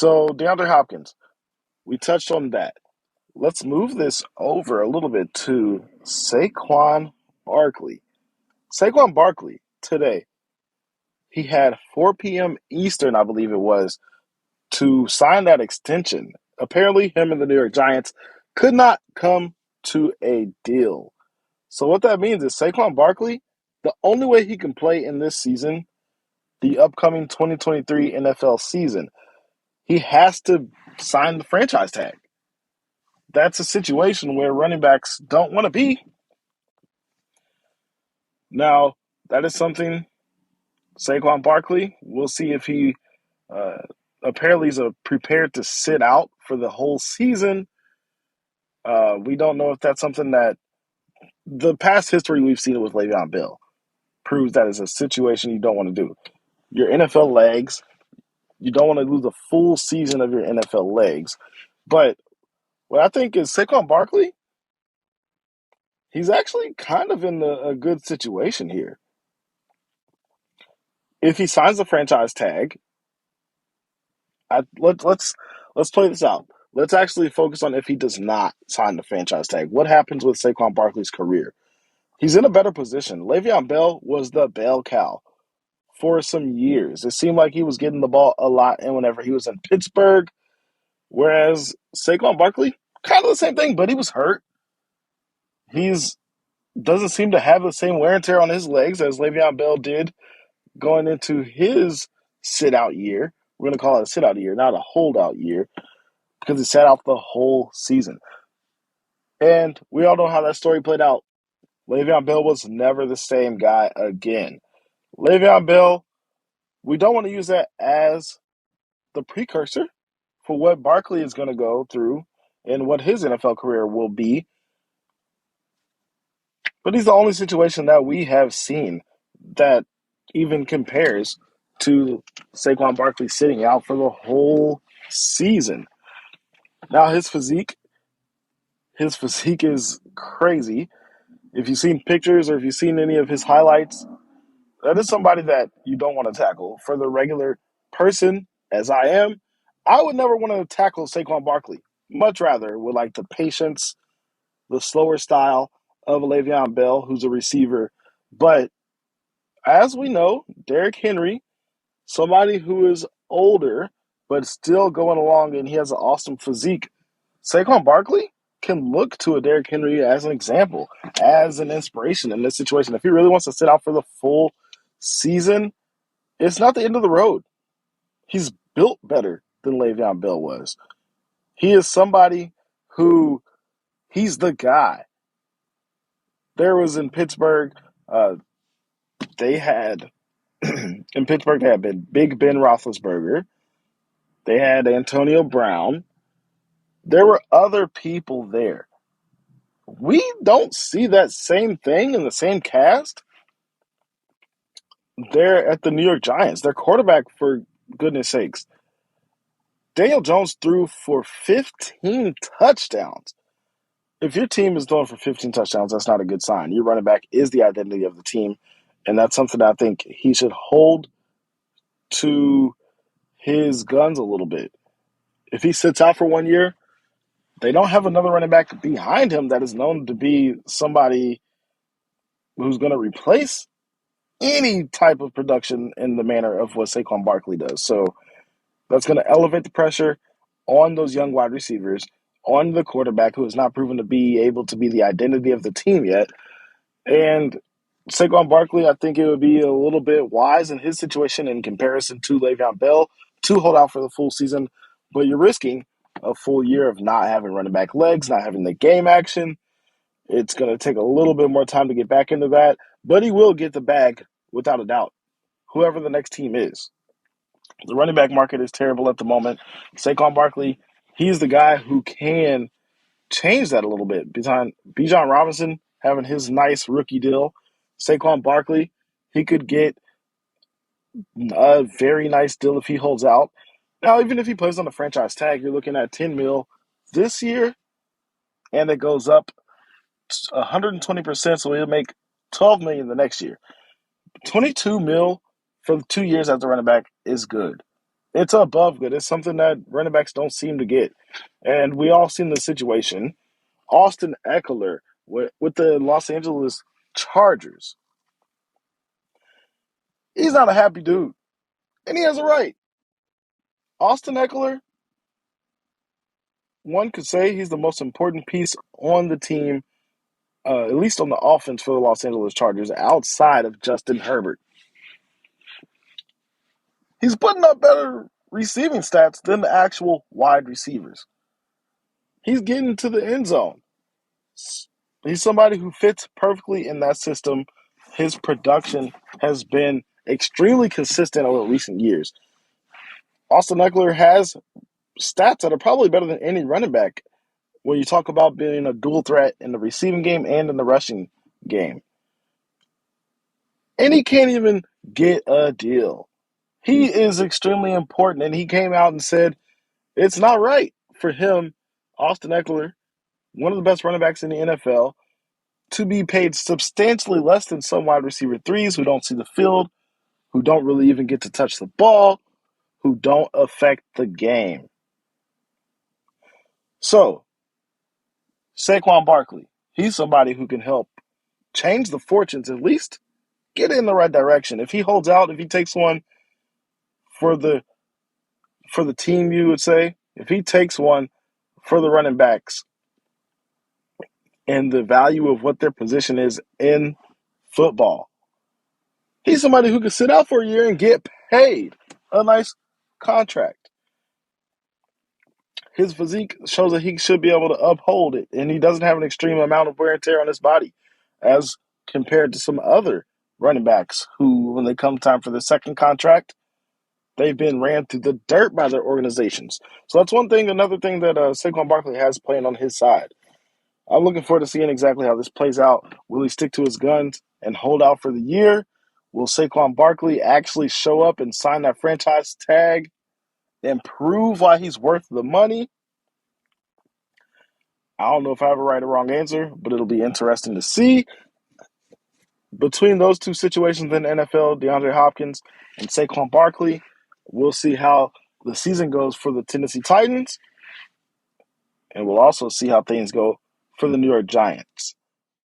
So DeAndre Hopkins, we touched on that. Let's move this over a little bit to Saquon Barkley. Saquon Barkley today, he had 4 p.m. Eastern, I believe it was, to sign that extension. Apparently, him and the New York Giants could not come to a deal. So what that means is Saquon Barkley, the only way he can play in this season, the upcoming 2023 NFL season, he has to sign the franchise tag. That's a situation where running backs don't want to be. Now, that is something Saquon Barkley, we'll see if he uh, apparently is prepared to sit out for the whole season. We don't know if that's something that the past history we've seen with Le'Veon Bell proves that is a situation you don't want to do. Your NFL legs, you don't want to lose the full season of your NFL legs. But what I think is Saquon Barkley, he's actually kind of in a good situation here. If he signs the franchise tag, let's play this out. Let's actually focus on if he does not sign the franchise tag. What happens with Saquon Barkley's career? He's in a better position. Le'Veon Bell was the bell cow for some years. It seemed like he was getting the ball a lot, and whenever he was in Pittsburgh, whereas Saquon Barkley, kind of the same thing, but he was hurt. He's doesn't seem to have the same wear and tear on his legs as Le'Veon Bell did going into his sit out year. We're going to call it a sit out year, not a holdout year, because he sat out the whole season. And we all know how that story played out. Le'Veon Bell was never the same guy again. Le'Veon Bell, we don't want to use that as the precursor for what Barkley is going to go through and what his NFL career will be. But he's the only situation that we have seen that even compares to Saquon Barkley sitting out for the whole season. Now his physique is crazy. If you've seen pictures or if you've seen any of his highlights, that is somebody that you don't want to tackle. For the regular person, as I am, I would never want to tackle Saquon Barkley. Much rather would like the patience, the slower style of Le'Veon Bell, who's a receiver. But as we know, Derrick Henry, somebody who is older but still going along and he has an awesome physique. Saquon Barkley can look to a Derrick Henry as an example, as an inspiration in this situation. If he really wants to sit out for the full season, it's not the end of the road. He's built better than Le'Veon Bell was. He is somebody who he's the guy. There was in Pittsburgh, they had in Pittsburgh they had Big Ben Roethlisberger. They had Antonio Brown. There were other people there. We don't see that same thing in the same cast. They're at the New York Giants. Their quarterback, for goodness sakes, Daniel Jones threw for 15 touchdowns. If your team is throwing for 15 touchdowns, that's not a good sign. Your running back is the identity of the team, and that's something that I think he should hold to his guns a little bit. If he sits out for 1 year, they don't have another running back behind him that is known to be somebody who's going to replace any type of production in the manner of what Saquon Barkley does. So that's going to elevate the pressure on those young wide receivers, on the quarterback who has not proven to be able to be the identity of the team yet. And Saquon Barkley, I think it would be a little bit wise in his situation in comparison to Le'Veon Bell to hold out for the full season, but you're risking a full year of not having running back legs, not having the game action. It's going to take a little bit more time to get back into that, but he will get the bag without a doubt, whoever the next team is. The running back market is terrible at the moment. Saquon Barkley, he's the guy who can change that a little bit. Behind Bijan Robinson having his nice rookie deal, Saquon Barkley, he could get a very nice deal if he holds out. Now, even if he plays on the franchise tag, you're looking at 10 mil this year, and it goes up 120%, so he'll make 12 million the next year. 22 mil for the 2 years as a running back is good. It's above good. It's something that running backs don't seem to get. And we all seen the situation. Austin Eckler with the Los Angeles Chargers. He's not a happy dude. And he has a right. Austin Eckler, one could say he's the most important piece on the team, at least on the offense for the Los Angeles Chargers, outside of Justin Herbert. He's putting up better receiving stats than the actual wide receivers. He's getting to the end zone. He's somebody who fits perfectly in that system. His production has been extremely consistent over recent years. Austin Eckler has stats that are probably better than any running back when you talk about being a dual threat in the receiving game and in the rushing game. And he can't even get a deal. He is extremely important, and he came out and said it's not right for him, Austin Eckler, one of the best running backs in the NFL, to be paid substantially less than some wide receiver threes who don't see the field, who don't really even get to touch the ball, who don't affect the game. So, Saquon Barkley, he's somebody who can help change the fortunes, at least get in the right direction. If he holds out, if he takes one for the team, you would say, if he takes one for the running backs and the value of what their position is in football, he's somebody who can sit out for a year and get paid a nice contract. His physique shows that he should be able to uphold it, and he doesn't have an extreme amount of wear and tear on his body as compared to some other running backs who, when they come time for the second contract, they've been ran through the dirt by their organizations. So that's one thing. Another thing that Saquon Barkley has playing on his side. I'm looking forward to seeing exactly how this plays out. Will he stick to his guns and hold out for the year? Will Saquon Barkley actually show up and sign that franchise tag and prove why he's worth the money? I don't know if I have a right or wrong answer, but it'll be interesting to see. Between those two situations in the NFL, DeAndre Hopkins and Saquon Barkley, we'll see how the season goes for the Tennessee Titans, and we'll also see how things go for the New York Giants.